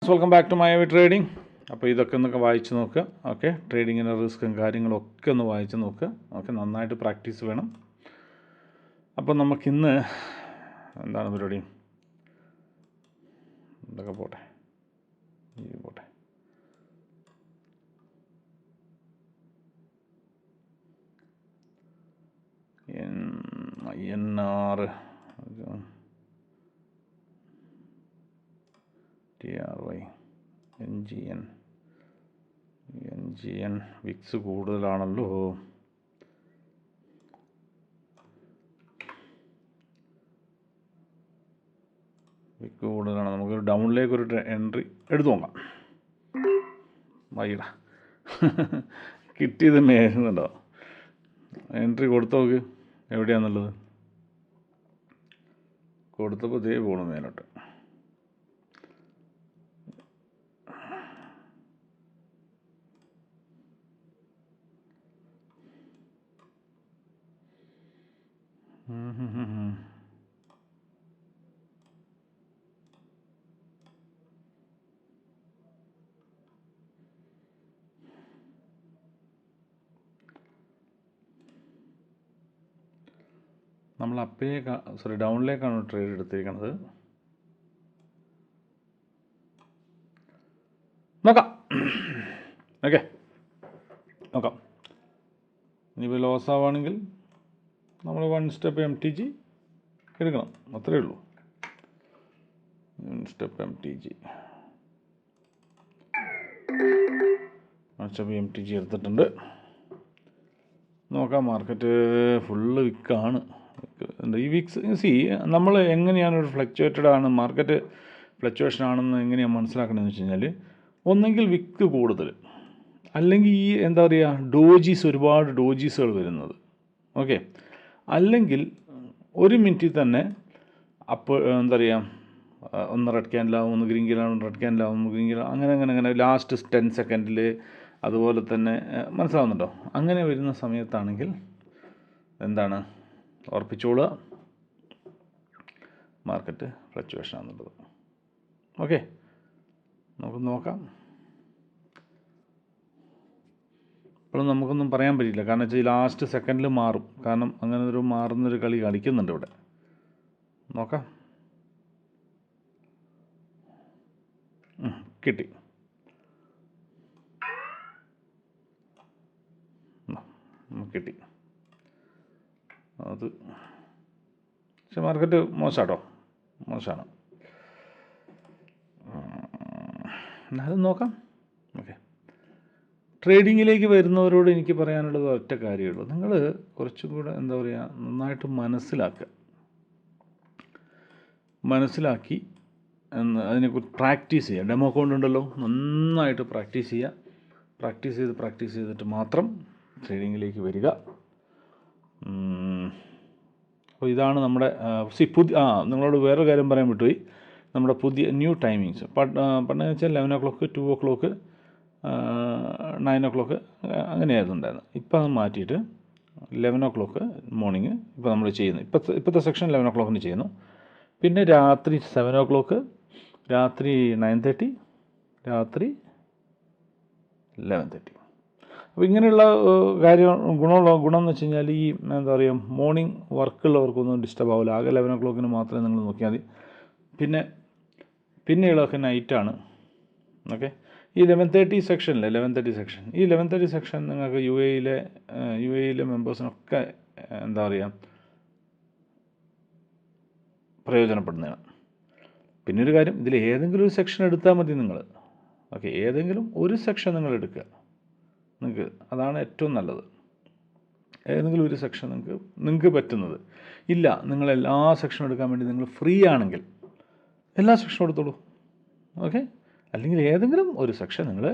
Friends, welcome back to Mayavi trading. അപ്പോൾ ഇതൊക്കെ ഒന്നൊക്കെ വായിച്ച് നോക്കുക. ഓക്കെ, ട്രേഡിങ്ങിൻ്റെ റിസ്ക്കും കാര്യങ്ങളൊക്കെ ഒന്ന് വായിച്ച് നോക്കുക. ഓക്കെ, നന്നായിട്ട് പ്രാക്ടീസ് വേണം. അപ്പോൾ നമുക്കിന്ന് എന്താണ് പരിപാടി? ഇതൊക്കെ പോട്ടെ, പോട്ടെ. INR TRY NGN വിക്സ് കൂടുതലാണല്ലോ. വിക്ക് കൂടുതലാണ്. നമുക്ക് ഡൗണിലേക്ക് ഒരു എൻട്രി എടുത്തു നോക്കാം. വൈകിട കിട്ടിയത് മേലുന്നുണ്ടോ? എൻട്രി കൊടുത്തു നോക്ക് എവിടെയാണെന്നുള്ളത്. കൊടുത്തപ്പോൾ ദേ പോകണം മേലോട്ട്. നമ്മൾ ഡൗണിലേക്കാണ് ട്രേഡ് എടുത്തിരിക്കുന്നത്. നോക്കാം. ഓക്കെ, നോക്കാം. ഇനിയിപ്പോൾ ലോസ് ആവുകയാണെങ്കിൽ നമ്മൾ 1 സ്റ്റെപ്പ് MTG എടുക്കണം, അത്രയേ ഉള്ളൂ. 1 സ്റ്റെപ്പ് MTG എടുത്തിട്ടുണ്ട്. നോക്കാം. മാർക്കറ്റ് ഫുള്ള് വിക്കാണ്. ഈ വിക്സ് നമ്മൾ എങ്ങനെയാണ് ഒരു ഫ്ലക്ച്വേറ്റഡ് ആണ്, മാർക്കറ്റ് ഫ്ലക്ച്വേഷൻ ആണെന്ന് എങ്ങനെയാണ് മനസ്സിലാക്കണമെന്ന് വെച്ച് കഴിഞ്ഞാൽ, ഒന്നെങ്കിൽ വിക്ക് കൂടുതൽ, അല്ലെങ്കിൽ ഈ എന്താ പറയുക ഒരുപാട് ഡോജീസുകൾ വരുന്നത്. ഓക്കെ, അല്ലെങ്കിൽ ഒരു മിനിറ്റിൽ തന്നെ അപ്പോൾ എന്താ പറയുക, ഒന്ന് റെഡ് ക്യാൻഡിലാവും, ഒന്ന് ഗ്രീൻ ക്യാൻഡിലാവും, റെഡ് ക്യാൻഡിലാവും, ഒന്ന് ഗ്രീൻ ക്യാൻഡിലാവും, അങ്ങനെ ലാസ്റ്റ് 10 സെക്കൻഡിൽ. അതുപോലെ തന്നെ മനസ്സിലാവുന്നുണ്ടോ? അങ്ങനെ വരുന്ന സമയത്താണെങ്കിൽ എന്താണ് ഉറപ്പിച്ചോളുക, മാർക്കറ്റ് ഫ്ലക്ച്വേഷൻ ആണെന്നുള്ളത്. ഓക്കെ, നമുക്ക് നോക്കാം. ഇപ്പോഴും നമുക്കൊന്നും പറയാൻ പറ്റില്ല, കാരണം വെച്ചാൽ ലാസ്റ്റ് സെക്കൻഡിൽ മാറും. കാരണം അങ്ങനെ ഒരു മാറുന്നൊരു കളി കളിക്കുന്നുണ്ട് ഇവിടെ. നോക്കാം. കിട്ടി. കിട്ടി അത്. പക്ഷെ മാർക്കറ്റ് മോശമാട്ടോ, മോശമാണ്. എന്നാലും നോക്കാം. ഓക്കെ, ട്രേഡിങ്ങിലേക്ക് വരുന്നവരോട് എനിക്ക് പറയാനുള്ളത് ഒറ്റ കാര്യമേ ഉള്ളൂ. നിങ്ങൾ കുറച്ചും കൂടെ എന്താ പറയുക, നന്നായിട്ട് മനസ്സിലാക്കി അതിനെക്കുറിച്ച് പ്രാക്ടീസ് ചെയ്യുക. ഡെമോ അക്കൗണ്ട് ഉണ്ടല്ലോ, നന്നായിട്ട് പ്രാക്ടീസ് ചെയ്യുക. പ്രാക്ടീസ് ചെയ്തിട്ട് മാത്രം ട്രേഡിങ്ങിലേക്ക് വരിക. അപ്പോൾ ഇതാണ് നമ്മുടെ നിങ്ങളോട് വേറൊരു കാര്യം പറയാൻ വിട്ടുപോയി. നമ്മുടെ പുതിയ ന്യൂ ടൈമിങ്സ് പണ്ടെന്ന് വെച്ചാൽ 11 o'clock, 2 o'clock, 9 o'clock അങ്ങനെയായിരുന്നു ഉണ്ടായിരുന്നത്. ഇപ്പം അത് മാറ്റിയിട്ട് 11 o'clock മോർണിംഗ് ഇപ്പോൾ നമ്മൾ ചെയ്യുന്നു. ഇപ്പോഴത്തെ സെക്ഷൻ 11 o'clock ചെയ്യുന്നു. പിന്നെ രാത്രി 7 o'clock, രാത്രി 9:30, രാത്രി 11:30. അപ്പോൾ ഇങ്ങനെയുള്ള ഗുണം എന്ന് വെച്ച് കഴിഞ്ഞാൽ, ഈ എന്താ പറയുക, മോർണിംഗ് വർക്കുള്ളവർക്കൊന്നും ഡിസ്റ്റർബ് ആവില്ല. ആകെ 11 o'clock മാത്രമേ നിങ്ങൾ നോക്കിയാൽ മതി. പിന്നെയുള്ളതൊക്കെ നൈറ്റാണ്. ഓക്കെ, ഈ 11:30 സെക്ഷൻ, ഈ 11:30 സെക്ഷൻ നിങ്ങൾക്ക് യു എയിലെ മെമ്പേഴ്സിനൊക്കെ എന്താ പറയുക, പ്രയോജനപ്പെടുന്നതാണ്. പിന്നെ ഒരു കാര്യം, ഇതിൽ ഏതെങ്കിലും ഒരു സെക്ഷൻ എടുത്താൽ മതി നിങ്ങൾ. ഓക്കെ, ഏതെങ്കിലും ഒരു സെക്ഷൻ നിങ്ങൾ എടുക്കുക. നിങ്ങൾക്ക് അതാണ് ഏറ്റവും നല്ലത്. ഏതെങ്കിലും ഒരു സെക്ഷൻ നിങ്ങൾക്ക് പറ്റുന്നത്. ഇല്ല, നിങ്ങൾ എല്ലാ സെക്ഷനും എടുക്കാൻ വേണ്ടി നിങ്ങൾ ഫ്രീ ആണെങ്കിൽ എല്ലാ സെക്ഷനും എടുത്തോളൂ. ഓക്കെ, അല്ലെങ്കിൽ ഏതെങ്കിലും ഒരു സെക്ഷൻ നിങ്ങൾ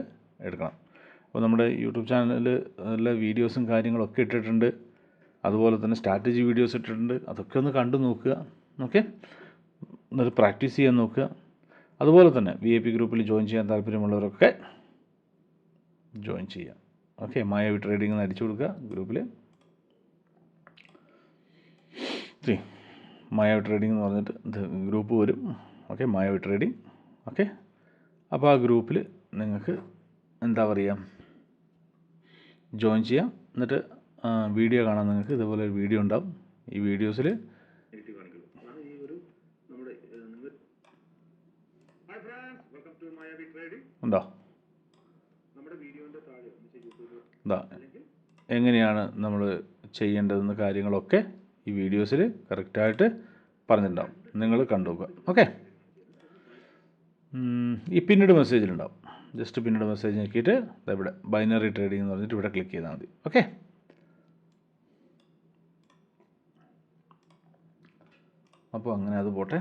എടുക്കണം. അപ്പോൾ നമ്മുടെ യൂട്യൂബ് ചാനലിൽ നല്ല വീഡിയോസും കാര്യങ്ങളൊക്കെ ഇട്ടിട്ടുണ്ട്. അതുപോലെ തന്നെ സ്ട്രാറ്റജി വീഡിയോസ് ഇട്ടിട്ടുണ്ട്. അതൊക്കെ ഒന്ന് കണ്ടു നോക്കുക. ഓക്കെ, എന്നിട്ട് പ്രാക്ടീസ് ചെയ്യാൻ നോക്കുക. അതുപോലെ തന്നെ VIP ഗ്രൂപ്പിൽ ജോയിൻ ചെയ്യാൻ താല്പര്യമുള്ളവരൊക്കെ ജോയിൻ ചെയ്യാം. ഓക്കെ, മായവി ട്രേഡിംഗ് എന്ന് അടിച്ചു കൊടുക്കുക ഗ്രൂപ്പിൽ. മായവി ട്രേഡിംഗ് എന്ന് പറഞ്ഞിട്ട് ഗ്രൂപ്പ് വരും. Okay, Mayavi trading. ഓക്കെ, അപ്പോൾ ആ ഗ്രൂപ്പിൽ നിങ്ങൾക്ക് എന്താ പറയുക ജോയിൻ ചെയ്യാം. എന്നിട്ട് വീഡിയോ കാണാൻ നിങ്ങൾക്ക് ഇതുപോലെ ഒരു വീഡിയോ ഉണ്ടാവും. ഈ വീഡിയോസിൽ ഉണ്ടോ എന്താ എങ്ങനെയാണ് നമ്മൾ ചെയ്യേണ്ടതെന്ന് കാര്യങ്ങളൊക്കെ ഈ വീഡിയോസിൽ കറക്റ്റായിട്ട് പറഞ്ഞിട്ടുണ്ടാവും. നിങ്ങൾ കണ്ടു നോക്കുക. ഓക്കെ. ഈ പിന്നീട് മെസ്സേജിലുണ്ടാവും. ജസ്റ്റ് പിന്നീട് മെസ്സേജ് നോക്കിയിട്ട് ഇവിടെ ബൈനറി ട്രേഡിംഗ് എന്ന് പറഞ്ഞിട്ട് ഇവിടെ ക്ലിക്ക് ചെയ്താൽ മതി. ഓക്കെ. അപ്പോൾ അങ്ങനെ അത് പോട്ടെ.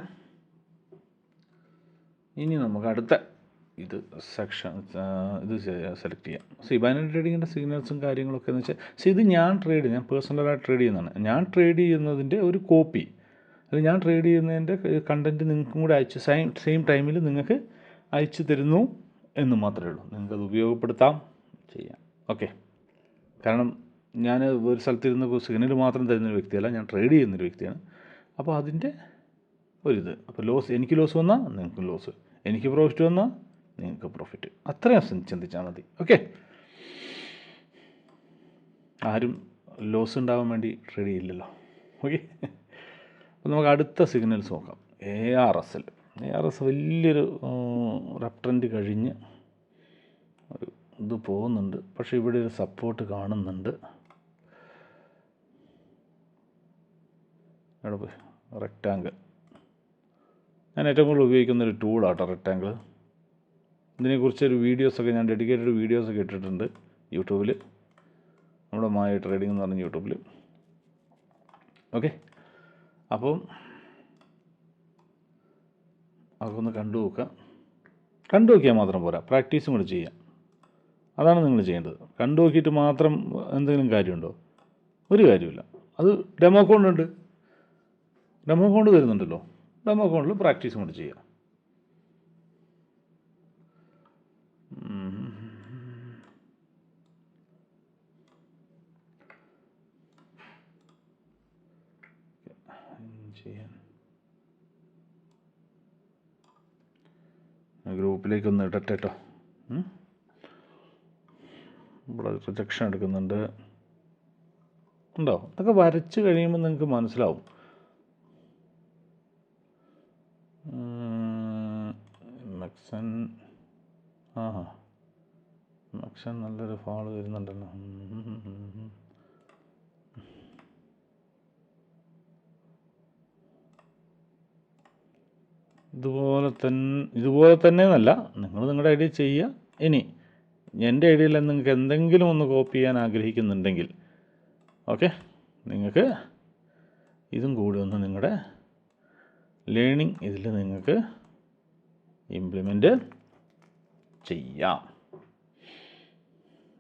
ഇനി നമുക്ക് അടുത്ത ഇത് സെക്ഷൻ ഇത് സെലക്ട് ചെയ്യാം. ബൈനറി ട്രേഡിങ്ങിൻ്റെ സിഗ്നൽസും കാര്യങ്ങളൊക്കെ എന്ന് വെച്ചാൽ ഇത് ഞാൻ പേഴ്സണലായിട്ട് ട്രേഡ് ചെയ്യുന്നതാണ്. ഞാൻ ട്രേഡ് ചെയ്യുന്നതിൻ്റെ ഒരു കോപ്പി, അത് ഞാൻ ട്രേഡ് ചെയ്യുന്നതിൻ്റെ കണ്ടൻറ്റ് നിങ്ങൾക്കും കൂടെ അയച്ച് സെയിം ടൈമിൽ നിങ്ങൾക്ക് അയച്ചു തരുന്നു എന്ന് മാത്രമേ ഉള്ളൂ. നിങ്ങൾക്കത് ഉപയോഗപ്പെടുത്താം, ചെയ്യാം. ഓക്കെ. കാരണം ഞാൻ ഒരു സ്ഥലത്തിരുന്ന് സിഗ്നൽ മാത്രം തരുന്നൊരു വ്യക്തിയല്ല, ഞാൻ ട്രേഡ് ചെയ്യുന്നൊരു വ്യക്തിയാണ്. അപ്പോൾ അതിൻ്റെ ഒരിത്, അപ്പോൾ എനിക്ക് ലോസ് വന്നാൽ നിങ്ങൾക്ക് ലോസ്, എനിക്ക് പ്രോഫിറ്റ് വന്നാൽ നിങ്ങൾക്ക് പ്രോഫിറ്റ്, അത്രയും ചിന്തിച്ചാൽ മതി. ഓക്കെ. ആരും ലോസ് ഉണ്ടാവാൻ വേണ്ടി ട്രേഡ് ചെയ്യില്ലല്ലോ. ഓക്കെ. അപ്പോൾ നമുക്ക് അടുത്ത സിഗ്നൽസ് നോക്കാം. ARSL വലിയൊരു അപ് ട്രെൻഡ് കഴിഞ്ഞ് ഒരു ഇത് പോകുന്നുണ്ട്. പക്ഷേ ഇവിടെ ഒരു സപ്പോർട്ട് കാണുന്നുണ്ട്. ഇവിടെ പോയി റെക്റ്റാങ്കിൾ, ഞാൻ ഏറ്റവും കൂടുതൽ ഉപയോഗിക്കുന്നൊരു ടൂളാട്ടോ റെക്റ്റാങ്കിൾ. ഇതിനെക്കുറിച്ചൊരു വീഡിയോസൊക്കെ ഞാൻ ഡെഡിക്കേറ്റഡ് വീഡിയോസൊക്കെ ഇട്ടിട്ടുണ്ട് യൂട്യൂബിൽ, നമ്മുടെ മായ ട്രേഡിംഗ് എന്ന് പറഞ്ഞ യൂട്യൂബിൽ. ഓക്കെ. അപ്പം അതൊന്ന് കണ്ടു നോക്കിയാൽ മാത്രം പോരാ, പ്രാക്ടീസും കൂടി ചെയ്യാം. അതാണ് നിങ്ങൾ ചെയ്യേണ്ടത്. കണ്ടു നോക്കിയിട്ട് മാത്രം എന്തെങ്കിലും കാര്യമുണ്ടോ? ഒരു കാര്യമില്ല. അത് ഡെമോ അക്കൗണ്ട് തരുന്നുണ്ടല്ലോ, ഡെമോ അക്കൗണ്ടിൽ പ്രാക്ടീസും കൂടി ചെയ്യാം. ഗ്രൂപ്പിലേക്കൊന്ന് ഇടട്ടെ കേട്ടോ. ഇവിടെ റിജക്ഷൻ എടുക്കുന്നുണ്ട് ഉണ്ടോ? അതൊക്കെ വരച്ച് കഴിയുമ്പോൾ നിങ്ങൾക്ക് മനസ്സിലാവും. മെക്സൺ മെക്സൺ നല്ലൊരു ഫാള് വരുന്നുണ്ടല്ലോ. ഇതുപോലെ തന്നെ എന്നല്ല, നിങ്ങൾ നിങ്ങളുടെ ഐഡിയ ചെയ്യുക. ഇനി എൻ്റെ ഐഡിയയിൽ നിങ്ങൾക്ക് എന്തെങ്കിലും ഒന്ന് കോപ്പി ചെയ്യാൻ ആഗ്രഹിക്കുന്നുണ്ടെങ്കിൽ ഓക്കെ, നിങ്ങൾക്ക് ഇതും കൂടി ഒന്ന് നിങ്ങളുടെ ലേണിംഗ് ഇതിൽ നിങ്ങൾക്ക് ഇംപ്ലിമെൻ്റ് ചെയ്യാം.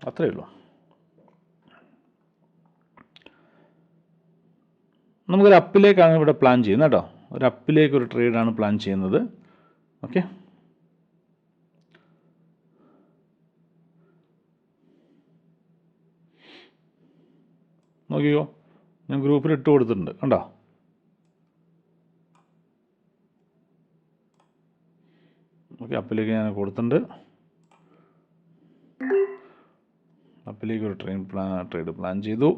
അത്രയേ ഉള്ളൂ. നമുക്കൊരു അപ്പിലേക്കാണ് ഇവിടെ പ്ലാൻ ചെയ്യുന്നത് കേട്ടോ. ഒരു അപ്പിലേക്ക് ഒരു ട്രേഡാണ് പ്ലാൻ ചെയ്യുന്നത്. ഓക്കെ. നോക്കിയോ, ഞാൻ ഗ്രൂപ്പിൽ ഇട്ട് കൊടുത്തിട്ടുണ്ട് കണ്ടോ. ഓക്കെ, അപ്പിലേക്ക് ഞാൻ കൊടുത്തിട്ടുണ്ട്. അപ്പിലേക്ക് ഒരു ട്രേഡ് പ്ലാൻ ചെയ്തു.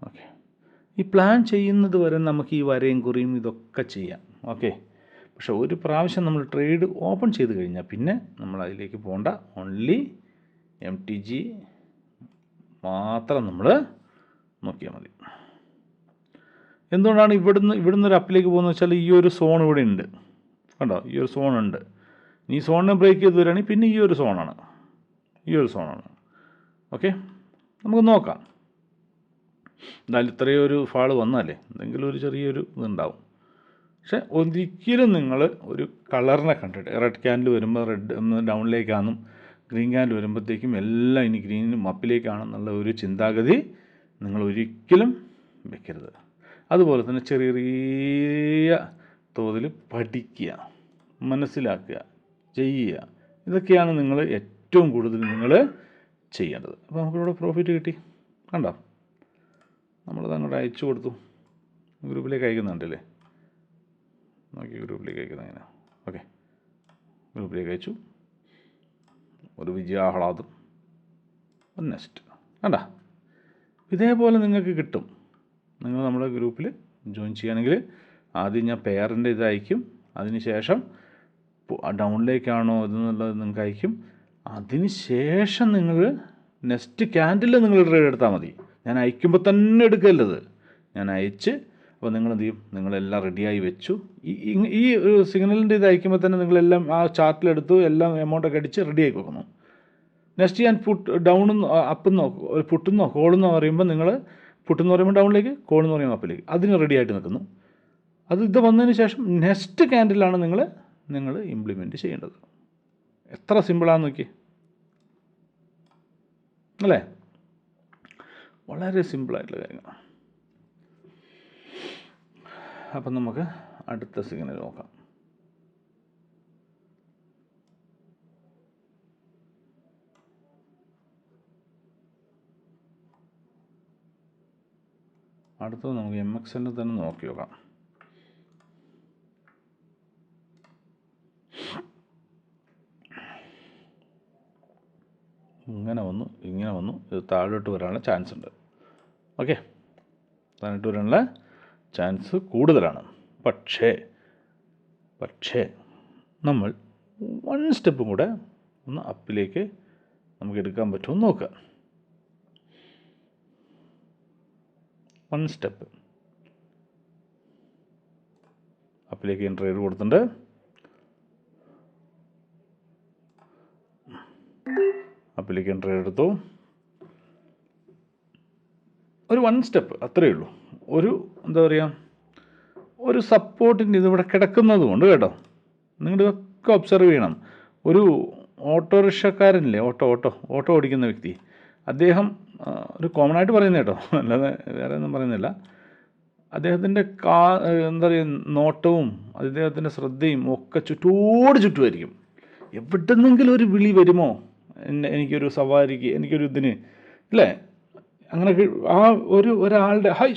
ഓക്കെ. ഈ പ്ലാൻ ചെയ്യുന്നത് വരെ നമുക്ക് ഈ വരയും കുറിയും ഇതൊക്കെ ചെയ്യാം. ഓക്കെ. പക്ഷെ ഒരു പ്രാവശ്യം നമ്മൾ ട്രേഡ് ഓപ്പൺ ചെയ്ത് കഴിഞ്ഞാൽ പിന്നെ നമ്മൾ അതിലേക്ക് പോകണ്ട. ഓൺലി MTG മാത്രം നമ്മൾ നോക്കിയാൽ മതി. എന്തുകൊണ്ടാണ് ഇവിടുന്ന് ഒരു അപ്പിലേക്ക് പോകുന്നത് വെച്ചാൽ ഈ ഒരു സോൺ ഇവിടെ ഉണ്ട് കണ്ടോ, ഈ ഒരു സോണുണ്ട്. ഈ സോണിനെ ബ്രേക്ക് ചെയ്ത് വരികയാണെങ്കിൽ പിന്നെ ഈ ഒരു സോണാണ്. ഓക്കെ, നമുക്ക് നോക്കാം. എന്തായാലും ഇത്രയും ഒരു ഫാള് വന്നാലേ എന്തെങ്കിലും ഒരു ചെറിയൊരു ഇതുണ്ടാവും. പക്ഷെ ഒരിക്കലും നിങ്ങൾ ഒരു കളറിനെ കണ്ടിട്ട് റെഡ് ക്യാൻഡിൽ വരുമ്പോൾ റെഡ് ഡൗണിലേക്കാണെന്നും ഗ്രീൻ ക്യാൻഡിൽ വരുമ്പോഴത്തേക്കും എല്ലാം ഇനി ഗ്രീനും അപ്പിലേക്കാണെന്നുള്ള ഒരു ചിന്താഗതി നിങ്ങൾ ഒരിക്കലും വെക്കരുത്. അതുപോലെ തന്നെ ചെറിയ തോതിൽ പഠിക്കുക, മനസ്സിലാക്കുക, ചെയ്യുക. ഇതൊക്കെയാണ് നിങ്ങൾ ഏറ്റവും കൂടുതൽ നിങ്ങൾ ചെയ്യേണ്ടത്. അപ്പോൾ നമുക്കിവിടെ പ്രോഫിറ്റ് കിട്ടി കണ്ടോ. നമ്മളത് അങ്ങോട്ട് അയച്ചു കൊടുത്തു. ഗ്രൂപ്പിലേക്ക് അയക്കുന്നുണ്ടല്ലേ, നോക്കി ഗ്രൂപ്പിലേക്ക് അയക്കുന്നത് എങ്ങനെ. ഓക്കെ, ഗ്രൂപ്പിലേക്ക് അയച്ചു. ഒരു വിജയാഹ്ലാദം, ഒരു നെക്സ്റ്റ്. കണ്ട, ഇതേപോലെ നിങ്ങൾക്ക് കിട്ടും. നിങ്ങൾ നമ്മുടെ ഗ്രൂപ്പിൽ ജോയിൻ ചെയ്യുകയാണെങ്കിൽ ആദ്യം ഞാൻ പെയറിൻ്റെ ഇത് അയക്കും, അതിന് ശേഷം ഡൗണിലേക്കാണോ ഇതെന്നുള്ളത് നിങ്ങൾക്ക് അയക്കും. അതിന് ശേഷം നിങ്ങൾ നെക്സ്റ്റ് ക്യാൻഡിൽ നിങ്ങൾ ട്രേഡ് എടുത്താൽ മതി. ഞാൻ അയക്കുമ്പോൾ തന്നെ എടുക്കല്ലത്. ഞാൻ അയച്ച് അപ്പോൾ നിങ്ങൾ എന്ത് ചെയ്യും, നിങ്ങളെല്ലാം റെഡിയായി വെച്ചു. ഈ ഒരു സിഗ്നലിൻ്റെ ഇത് അയക്കുമ്പോൾ തന്നെ നിങ്ങളെല്ലാം ആ ചാർട്ടിലെടുത്തു, എല്ലാം എമൗണ്ടൊക്കെ അടിച്ച് റെഡിയാക്കി വെക്കുന്നു. നെക്സ്റ്റ് ഞാൻ ഡൗണെന്നോ അപ്പെന്നോ പുട്ടെന്നോ കോളെന്നോ പറയുമ്പോൾ നിങ്ങൾ പുട്ടെന്ന് പറയുമ്പോൾ ഡൗണിലേക്ക്, കോളെന്ന് പറയുമ്പോൾ അപ്പിലേക്ക്, അതിന് റെഡി ആയിട്ട് നിൽക്കുന്നു. ഇത് വന്നതിന് ശേഷം നെക്സ്റ്റ് ക്യാൻഡിലാണ് നിങ്ങൾ ഇംപ്ലിമെൻറ്റ് ചെയ്യേണ്ടത്. എത്ര സിമ്പിളാണെന്ന് നോക്കി അല്ലേ? വളരെ സിമ്പിളായിട്ടുള്ള കാര്യങ്ങളാണ്. അപ്പം നമുക്ക് അടുത്ത സിഗ്നൽ നോക്കാം. അടുത്തത് നമുക്ക് MXL തന്നെ നോക്കി നോക്കാം. ഇങ്ങനെ വന്നു ഇത് താഴോട്ട് വരാനുള്ള ചാൻസ് ഉണ്ട്. ഓക്കെ, താഴോട്ട് വരാനുള്ള ചാൻസ് കൂടുതലാണ്. പക്ഷേ നമ്മൾ 1 സ്റ്റെപ്പും കൂടെ ഒന്ന് അപ്പിലേക്ക് നമുക്ക് എടുക്കാൻ പറ്റുമെന്ന് നോക്കുക. 1 സ്റ്റെപ്പ് അപ്പിലേക്ക് എൻട്രി ചെയ്ത് കൊടുത്തിട്ടുണ്ട്. അപ്പിലേക്ക് എൻട്രി എടുത്തു. ഒരു 1 സ്റ്റെപ്പ് അത്രയേ ഉള്ളൂ. ഒരു എന്താ പറയുക, ഒരു സപ്പോർട്ടിൻ്റെ ഇതിവിടെ കിടക്കുന്നത് കൊണ്ട് കേട്ടോ, നിങ്ങളിതൊക്കെ ഒബ്സർവ് ചെയ്യണം. ഒരു ഓട്ടോറിക്ഷക്കാരനില്ലേ, ഓട്ടോ ഓടിക്കുന്ന വ്യക്തി, അദ്ദേഹം ഒരു കോമൺ ആയിട്ട് പറയുന്നത് കേട്ടോ, അല്ലാതെ വേറെ ഒന്നും പറയുന്നില്ല. അദ്ദേഹത്തിൻ്റെ എന്താ പറയുക, നോട്ടവും അദ്ദേഹത്തിൻ്റെ ശ്രദ്ധയും ഒക്കെ ചുറ്റുമായിരിക്കും. എവിടെന്നെങ്കിലും ഒരു വിളി വരുമോ, എനിക്കൊരു സവാരിക്ക്, എനിക്കൊരു ഇതിന് അല്ലേ, അങ്ങനെ ആ ഒരാളുടെ ഹൈ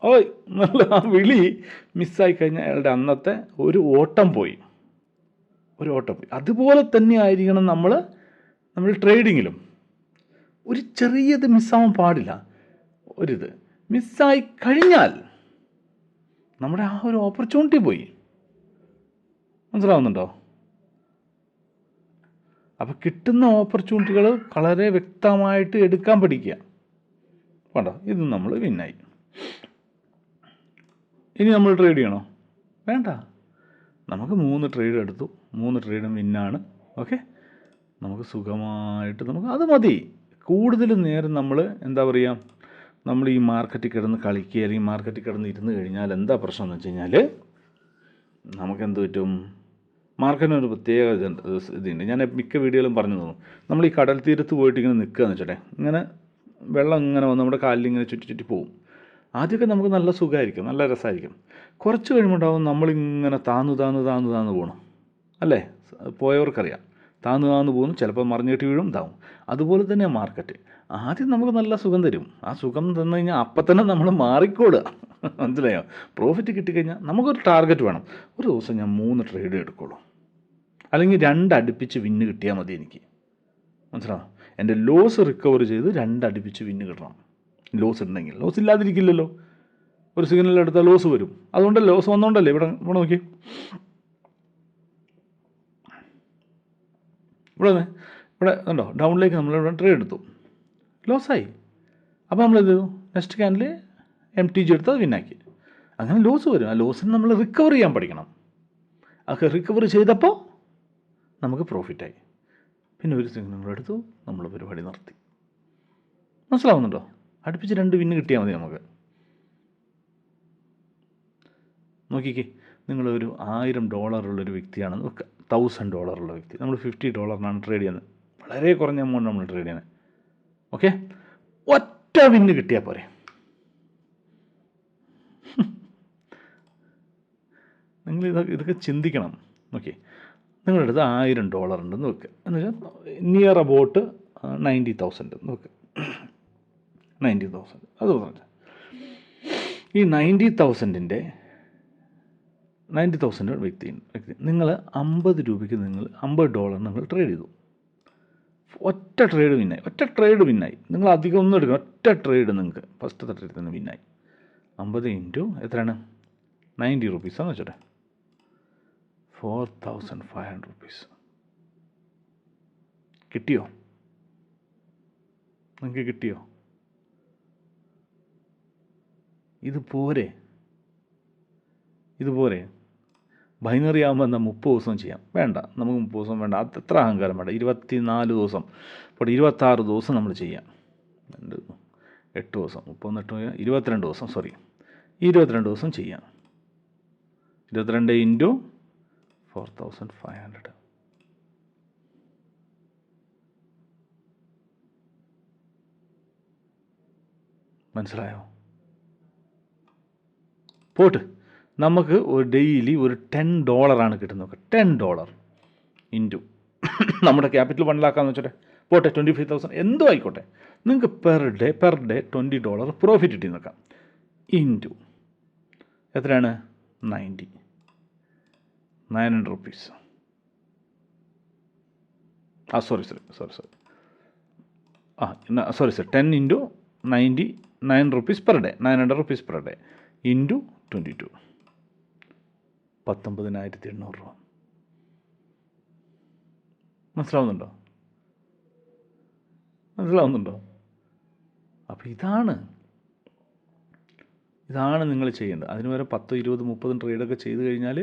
ഓയ് എന്നുള്ള ആ വിളി മിസ്സായി കഴിഞ്ഞാൽ അയാളുടെ അന്നത്തെ ഒരു ഓട്ടം പോയി. അതുപോലെ തന്നെ ആയിരിക്കണം നമ്മൾ ട്രേഡിങ്ങിലും. ഒരു ചെറിയത് മിസ്സാവാൻ പാടില്ല. ഒരിത് മിസ്സായി കഴിഞ്ഞാൽ നമ്മുടെ ആ ഒരു ഓപ്പർച്യൂണിറ്റി പോയി. മനസ്സിലാവുന്നുണ്ടോ? അപ്പോൾ കിട്ടുന്ന ഓപ്പർച്യൂണിറ്റികൾ വളരെ വ്യക്തമായിട്ട് എടുക്കാൻ പഠിക്കുക. വേണ്ട, ഇത് നമ്മൾ വിന്നായി. ഇനി നമ്മൾ ട്രേഡ് ചെയ്യണോ? വേണ്ട, നമുക്ക് 3 ട്രേഡ് എടുത്തു, 3 ട്രേഡും വിന്നാണ്. ഓക്കെ, നമുക്ക് സുഖമായിട്ട് അത് മതി. കൂടുതൽ നേരം നമ്മൾ എന്താ പറയുക, നമ്മൾ ഈ മാർക്കറ്റിൽ കിടന്ന് കളിക്കുക അല്ലെങ്കിൽ മാർക്കറ്റിൽ കിടന്ന് ഇരുന്ന് കഴിഞ്ഞാൽ എന്താ പ്രശ്നം എന്ന് വെച്ച് കഴിഞ്ഞാൽ നമുക്കെന്ത് പറ്റും, മാർക്കറ്റിനൊരു പ്രത്യേക ഇതുണ്ട്. ഞാൻ മിക്ക വീഡിയോയിലും പറഞ്ഞു തോന്നും, നമ്മൾ ഈ കടൽ തീരത്ത് പോയിട്ട് ഇങ്ങനെ നിൽക്കുകയെന്ന് വെച്ചിട്ടെ, ഇങ്ങനെ വെള്ളം ഇങ്ങനെ വന്ന് നമ്മുടെ കാലിൽ ഇങ്ങനെ ചുറ്റി പോകും. ആദ്യമൊക്കെ നമുക്ക് നല്ല സുഖമായിരിക്കും, നല്ല രസമായിരിക്കും. കുറച്ച് കഴിയുമ്പോണ്ടാവും നമ്മളിങ്ങനെ താന്നു പോകണം അല്ലേ? പോയവർക്കറിയാം, താന്നു പോകുന്നു, ചിലപ്പോൾ മറിഞ്ഞിട്ട് വീഴും, ഇതാവും. അതുപോലെ തന്നെ മാർക്കറ്റ് ആദ്യം നമുക്ക് നല്ല സുഖം തരും. ആ സുഖം തന്നു കഴിഞ്ഞാൽ അപ്പം തന്നെ നമ്മൾ മാറിക്കോളുക. മനസ്സിലായോ? പ്രോഫിറ്റ് കിട്ടിക്കഴിഞ്ഞാൽ നമുക്കൊരു ടാർഗറ്റ് വേണം. ഒരു ദിവസം ഞാൻ 3 ട്രേഡ് എടുക്കുള്ളൂ, അല്ലെങ്കിൽ 2 അടുപ്പിച്ച് വിന്ന് കിട്ടിയാൽ മതി എനിക്ക്. മനസ്സിലാവും? എൻ്റെ ലോസ് റിക്കവർ ചെയ്ത് 2 അടുപ്പിച്ച് വിന്ന് കിട്ടണം. ലോസ് ഉണ്ടെങ്കിൽ, ലോസ് ഇല്ലാതിരിക്കില്ലല്ലോ. ഒരു സിഗ്നൽ എടുത്താൽ ലോസ് വരും. അതുകൊണ്ടല്ലേ, ലോസ് വന്നുകൊണ്ടല്ലേ ഇവിടെ നോക്കി, ഇവിടെ ഉണ്ടോ, ഡൗണിലേക്ക് നമ്മളിവിടെ ട്രേഡ് എടുത്തു, ലോസായി. അപ്പോൾ നമ്മളിത് നെക്സ്റ്റ് ക്യാൻഡിൽ MTG എടുത്ത് അത് വിന്നാക്കി. അങ്ങനെ ലോസ് വരും. ആ ലോസിന് നമ്മൾ റിക്കവർ ചെയ്യാൻ പഠിക്കണം. അതൊക്കെ റിക്കവർ ചെയ്തപ്പോൾ നമുക്ക് പ്രോഫിറ്റായി. പിന്നെ ഒരു സിഗ്നൽ എടുത്തു, നമ്മൾ പരിപാടി നിർത്തി. മനസ്സിലാവുന്നുണ്ടോ? അടുപ്പിച്ച് 2 വിന്ന് കിട്ടിയാൽ മതി നമുക്ക്. നോക്കിക്കേ, നിങ്ങളൊരു $1000 ഉള്ളൊരു വ്യക്തിയാണെന്ന് വെക്കുക, $1000 ഉള്ള വ്യക്തി, നമ്മൾ $50 ട്രേഡ് ചെയ്യുന്നത്. വളരെ കുറഞ്ഞ എമൗണ്ട് നമ്മൾ ട്രേഡ് ചെയ്യുന്നത്. ഓക്കെ, ഒറ്റ വിന്ന് കിട്ടിയാൽ പോരെ. നിങ്ങൾ ഇതൊക്കെ ചിന്തിക്കണം. ഓക്കെ, നിങ്ങളുടെ അടുത്ത് $1000 ഉണ്ടെന്ന് വെക്കുക, എന്ന് വെച്ചാൽ നിയർ അബൌട്ട് 90,000 എന്ന് വെക്കുക. 90,000 അത് പറഞ്ഞാൽ ഈ 90,000-ൻ്റെ 90,000 വ്യക്തി നിങ്ങൾ 50 രൂപയ്ക്ക് നിങ്ങൾ $50 നിങ്ങൾ ട്രേഡ് ചെയ്തു. ഒറ്റ ട്രേഡ് വിന്നായി. നിങ്ങൾ അധികം ഒന്നും എടുക്കണം, ഒറ്റ ട്രേഡ് നിങ്ങൾക്ക് ഫസ്റ്റത്തെ ട്രേഡ് തന്നെ വിന്നായി. 50 ഇൻറ്റു എത്രയാണ്? 90 റുപ്പീസാന്ന് വെച്ചോട്ടെ, 4,500 റുപ്പീസ്. കിട്ടിയോ? നിങ്ങൾക്ക് കിട്ടിയോ? ഇത് പോരെ? ബൈനറി ആകുമ്പോൾ എന്താ 30 ദിവസം ചെയ്യാം? വേണ്ട, നമുക്ക് 30 ദിവസം വേണ്ട, അത് എത്ര അഹങ്കാരം വേണ്ട. 24 ദിവസം, ഇപ്പോൾ 26 ദിവസം നമ്മൾ ചെയ്യാം. 8 ദിവസം, 32 22 ദിവസം, 22 ദിവസം ചെയ്യാം. 22 ഇൻറ്റു 4,500. മനസ്സിലായോ? പോട്ട് നമുക്ക് ഒരു ഡെയിലി ഒരു $10 കിട്ടുന്നത്. $10 ഇൻറ്റു നമ്മുടെ ക്യാപിറ്റൽ 1 lakh വെച്ചോട്ടെ, പോട്ടെ 25,000 എന്തോ ആയിക്കോട്ടെ, നിങ്ങൾക്ക് പെർ ഡേ $20 പ്രോഫിറ്റ് കിട്ടി നിൽക്കാം. ഇൻറ്റു എത്രയാണ്? 900 rupees. Sorry 10 into 99 rupees per day, 900 rupees per day into 22, 19,800 രൂപ. മനസ്സിലാവുന്നുണ്ടോ? അപ്പോൾ ഇതാണ് നിങ്ങൾ ചെയ്യേണ്ടത്. അതിന് വരെ 10, 20, 30 ട്രേഡൊക്കെ ചെയ്ത് കഴിഞ്ഞാൽ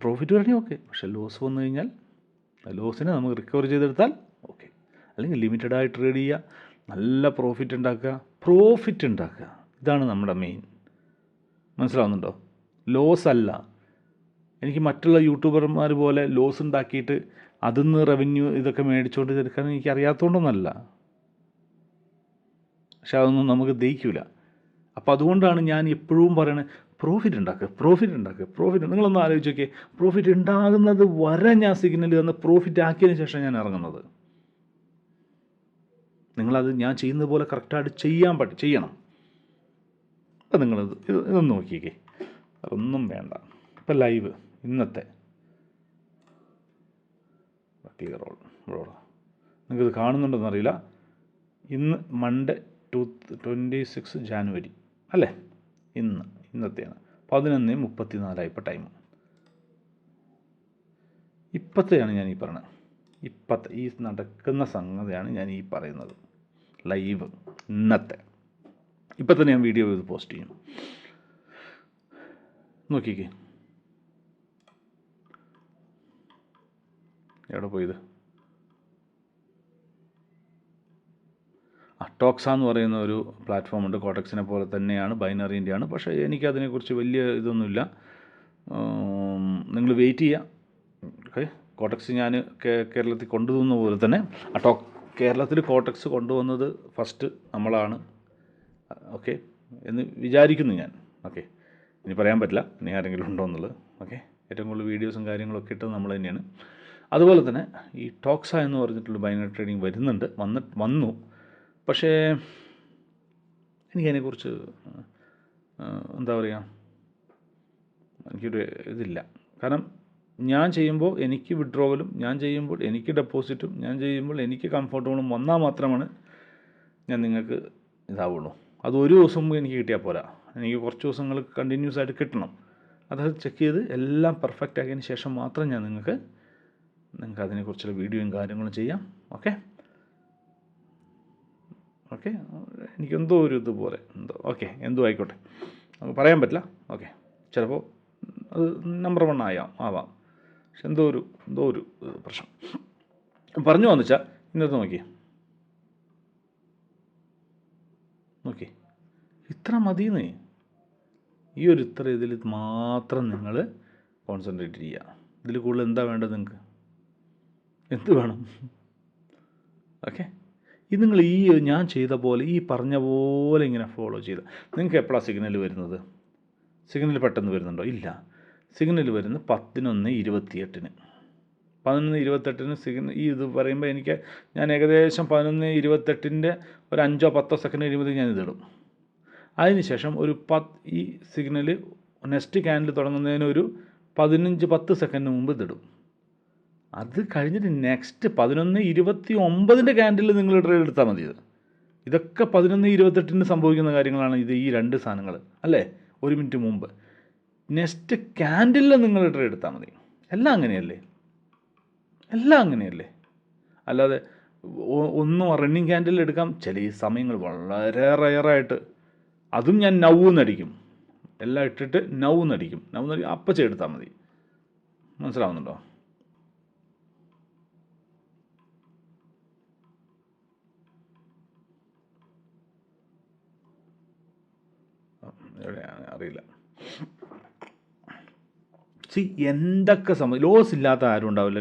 പ്രോഫിറ്റ് വരണമെങ്കിൽ ഓക്കെ, പക്ഷേ ലോസ് വന്നു കഴിഞ്ഞാൽ ലോസിനെ നമുക്ക് റിക്കവർ ചെയ്തെടുത്താൽ ഓക്കെ. അല്ലെങ്കിൽ ലിമിറ്റഡായി ട്രേഡ് ചെയ്യുക, നല്ല പ്രോഫിറ്റ് ഉണ്ടാക്കുക. ഇതാണ് നമ്മുടെ മെയിൻ. മനസ്സിലാവുന്നുണ്ടോ? ലോസ് അല്ല. എനിക്ക് മറ്റുള്ള യൂട്യൂബർമാർ പോലെ ലോസ് ഉണ്ടാക്കിയിട്ട് അതിൽ നിന്ന് റവന്യൂ ഇതൊക്കെ മേടിച്ചുകൊണ്ട് തീർക്കാൻ എനിക്ക് അറിയാത്തതുകൊണ്ടൊന്നല്ല, പക്ഷെ അതൊന്നും നമുക്ക് ദഹിക്കില്ല. അപ്പോൾ അതുകൊണ്ടാണ് ഞാൻ എപ്പോഴും പറയണത്, പ്രോഫിറ്റ് ഉണ്ടാക്കുക. നിങ്ങളൊന്ന് ആലോചിച്ച് നോക്കിയേ, പ്രോഫിറ്റ് ഉണ്ടാകുന്നത് വരെ ഞാൻ സിഗ്നൽ തന്ന് പ്രോഫിറ്റ് ആക്കിയതിന് ശേഷം ഞാൻ ഇറങ്ങുന്നത്. നിങ്ങളത് ഞാൻ ചെയ്യുന്നത് പോലെ കറക്റ്റായിട്ട് ചെയ്യണം. അപ്പം ഇതൊന്ന് നോക്കിക്കേ, അതൊന്നും വേണ്ട. ഇപ്പം ലൈവ് ഇന്നത്തെ ക്ലിയർ റോൾ നിങ്ങൾക്കിത് കാണുന്നുണ്ടെന്നറിയില്ല. ഇന്ന് മൺഡേ 26 ജാനുവരി അല്ലേ? ഇന്നത്തെയാണ് 11:34 ഇപ്പോൾ ടൈം. ഇപ്പോഴത്തെയാണ് ഞാൻ ഈ പറഞ്ഞത്. ഈ നടക്കുന്ന സംഗതിയാണ് ഞാൻ ഈ പറയുന്നത്. ലൈവ് ഇന്നത്തെ ഇപ്പം തന്നെ ഞാൻ വീഡിയോ ചെയ്ത് പോസ്റ്റ് ചെയ്യും. നോക്കിക്കേ, എവിടെ പോയത്? ടോക്സ എന്ന് പറയുന്ന ഒരു പ്ലാറ്റ്ഫോമുണ്ട്. കോട്ടക്സിനെ പോലെ തന്നെയാണ്, ബൈനറിൻ്റെയാണ്. പക്ഷേ എനിക്കതിനെക്കുറിച്ച് വലിയ ഇതൊന്നുമില്ല. നിങ്ങൾ വെയിറ്റ് ചെയ്യുക. ഓക്കെ, കോട്ടക്സ് ഞാൻ കേരളത്തിൽ കൊണ്ടുവന്ന പോലെ തന്നെ കേരളത്തിൽ കോട്ടക്സ് കൊണ്ടുവന്നത് ഫസ്റ്റ് നമ്മളാണ്. ഓക്കെ എന്ന് വിചാരിക്കുന്നു ഞാൻ. ഓക്കെ, ഇനി പറയാൻ പറ്റില്ല ഇനി ആരെങ്കിലും ഉണ്ടോ എന്നുള്ളത്. ഓക്കെ, ഏറ്റവും കൂടുതൽ വീഡിയോസും കാര്യങ്ങളൊക്കെ ഇട്ടത് നമ്മൾ തന്നെയാണ്. അതുപോലെ തന്നെ ഈ ടോക്സ എന്ന് പറഞ്ഞിട്ടുള്ള ബൈനറി ട്രേഡിംഗ് വന്നു. പക്ഷേ എനിക്കതിനെക്കുറിച്ച് എന്താ പറയുക, എനിക്കൊരു ഇതില്ല. കാരണം ഞാൻ ചെയ്യുമ്പോൾ എനിക്ക് വിഡ്രോവലും, ഞാൻ ചെയ്യുമ്പോൾ എനിക്ക് ഡെപ്പോസിറ്റും, ഞാൻ ചെയ്യുമ്പോൾ എനിക്ക് കംഫർട്ടബിളും വന്നാൽ മാത്രമാണ് ഞാൻ നിങ്ങൾക്ക് ഇതാവുള്ളൂ. അത് ഒരു ദിവസം എനിക്ക് കിട്ടിയാൽ പോരാ, എനിക്ക് കുറച്ച് ദിവസങ്ങൾ കണ്ടിന്യൂസ് ആയിട്ട് കിട്ടണം. അത് ചെക്ക് ചെയ്ത് എല്ലാം പെർഫെക്റ്റ് ആക്കിയതിന് ശേഷം മാത്രം ഞാൻ നിങ്ങൾക്ക് അതിനെക്കുറിച്ചുള്ള വീഡിയോയും കാര്യങ്ങളും ചെയ്യാം. ഓക്കെ, എനിക്കെന്തോ ഒരു ഇതുപോലെ എന്തോ ആയിക്കോട്ടെ, നമുക്ക് പറയാൻ പറ്റില്ല. ഓക്കെ, ചിലപ്പോൾ അത് നമ്പർ 1 ആവാം. പക്ഷെ എന്തോ ഒരു പ്രശ്നം പറഞ്ഞു വന്നു വെച്ചാൽ ഇന്നത്തെ നോക്കി ഇത്ര മതിയെന്നേ. ഇത്ര ഇതിൽ മാത്രം നിങ്ങൾ കോൺസെൻട്രേറ്റ് ചെയ്യുക. ഇതിൽ കൂടുതൽ എന്താ വേണ്ടത്? നിങ്ങൾക്ക് എന്ത് വേണം? ഓക്കെ, ഇത് നിങ്ങൾ ഞാൻ ചെയ്ത പോലെ പറഞ്ഞ പോലെ ഇങ്ങനെ ഫോളോ ചെയ്ത് നിങ്ങൾക്ക് എപ്പോഴാണ് സിഗ്നൽ വരുന്നത്? സിഗ്നൽ പെട്ടെന്ന് വരുന്നുണ്ടോ? ഇല്ല. സിഗ്നൽ വരുന്നത് 11:28. 11:28 സിഗ്നൽ ഇത് പറയുമ്പോൾ ഞാൻ ഏകദേശം 11:28 ഒരു 5-10 സെക്കൻഡ് കഴിയുമ്പോഴത്തേക്ക് ഞാൻ ഇതിടും. അതിനുശേഷം ഈ സിഗ്നൽ നെക്സ്റ്റ് ക്യാൻഡിൽ തുടങ്ങുന്നതിന് ഒരു 15-10 സെക്കൻഡ് മുമ്പ് ഇതിടും. അത് കഴിഞ്ഞിട്ട് നെക്സ്റ്റ് 11:29 ക്യാൻഡിൽ നിങ്ങൾ ട്രേഡ് എടുത്താൽ മതി. ഇതൊക്കെ 11:28 സംഭവിക്കുന്ന കാര്യങ്ങളാണ് ഈ 2 സാധനങ്ങൾ അല്ലേ, 1 മിനിറ്റ് മുമ്പ്. നെക്സ്റ്റ് ക്യാൻഡിൽ നിങ്ങൾ ട്രേഡ് എടുത്താൽ മതി. എല്ലാം അങ്ങനെയല്ലേ, എല്ലാം അങ്ങനെയല്ലേ. അല്ലാതെ ഒന്നും റണ്ണിങ് ക്യാൻഡിൽ എടുക്കാം ചില ഈ സമയങ്ങൾ വളരെ റയറായിട്ട്. അതും ഞാൻ നൗന്നടിക്കും, എല്ലാം ഇട്ടിട്ട് നൗന്നടിക്കും അപ്പം ചെയ്തെടുത്താൽ മതി. മനസ്സിലാവുന്നുണ്ടോ? എവിടെയാണ് അറിയില്ല. എന്തൊക്കെ ലോസ് ഇല്ലാത്ത ആരും ഉണ്ടാവില്ല.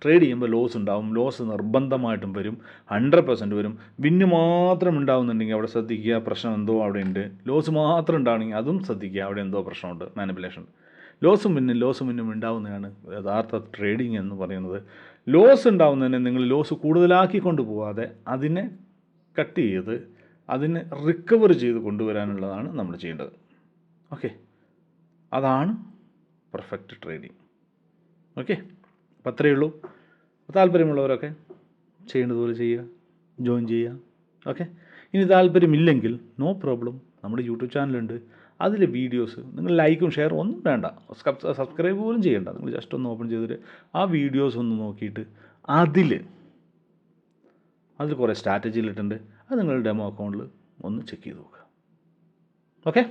ട്രേഡ് ചെയ്യുമ്പോൾ ലോസ് ഉണ്ടാവും. ലോസ് നിർബന്ധമായിട്ടും വരും, 100% വരും. വിന്ന് മാത്രം ഉണ്ടാവുന്നുണ്ടെങ്കിൽ അവിടെ ശ്രദ്ധിക്കുക, പ്രശ്നം എന്തോ അവിടെ ഉണ്ട്. ലോസ് മാത്രം ഉണ്ടാവണമെങ്കിൽ അതും ശ്രദ്ധിക്കുക, അവിടെ എന്തോ പ്രശ്നമുണ്ട്, മാനിപ്പുലേഷൻ. ലോസും പിന്നും ഉണ്ടാവുന്നതാണ് യഥാർത്ഥ ട്രേഡിങ് എന്ന് പറയുന്നത്. ലോസ് ഉണ്ടാവുന്നതിനെ നിങ്ങൾ ലോസ് കൂടുതലാക്കി കൊണ്ടുപോകാതെ അതിനെ കട്ട് ചെയ്ത് അതിനെ റിക്കവർ ചെയ്ത് കൊണ്ടുവരാനുള്ളതാണ് നമ്മൾ ചെയ്യേണ്ടത്. ഓക്കെ, അതാണ് പെർഫെക്റ്റ് ട്രേഡിങ്. ഓക്കെ, അപ്പം അത്രയേ ഉള്ളൂ. താല്പര്യമുള്ളവരൊക്കെ ചെയ്യേണ്ടതുപോലെ ചെയ്യുക, ജോയിൻ ചെയ്യുക. ഓക്കെ, ഇനി താല്പര്യമില്ലെങ്കിൽ നോ പ്രോബ്ലം, നമ്മുടെ യൂട്യൂബ് ചാനലുണ്ട്, അതിലെ വീഡിയോസ് നിങ്ങൾ ലൈക്കും ഷെയറും ഒന്നും വേണ്ട, സബ്സ്ക്രൈബ് പോലും ചെയ്യേണ്ട. നിങ്ങൾ ജസ്റ്റ് ഒന്ന് ഓപ്പൺ ചെയ്തിട്ട് ആ വീഡിയോസ് ഒന്ന് നോക്കിയിട്ട് അതിൽ കുറേ സ്ട്രാറ്റജിയിലിട്ടുണ്ട്. അത് നിങ്ങളുടെ ഡെമോ അക്കൗണ്ടിൽ ഒന്ന് ചെക്ക് ചെയ്ത് നോക്കുക. ഓക്കെ.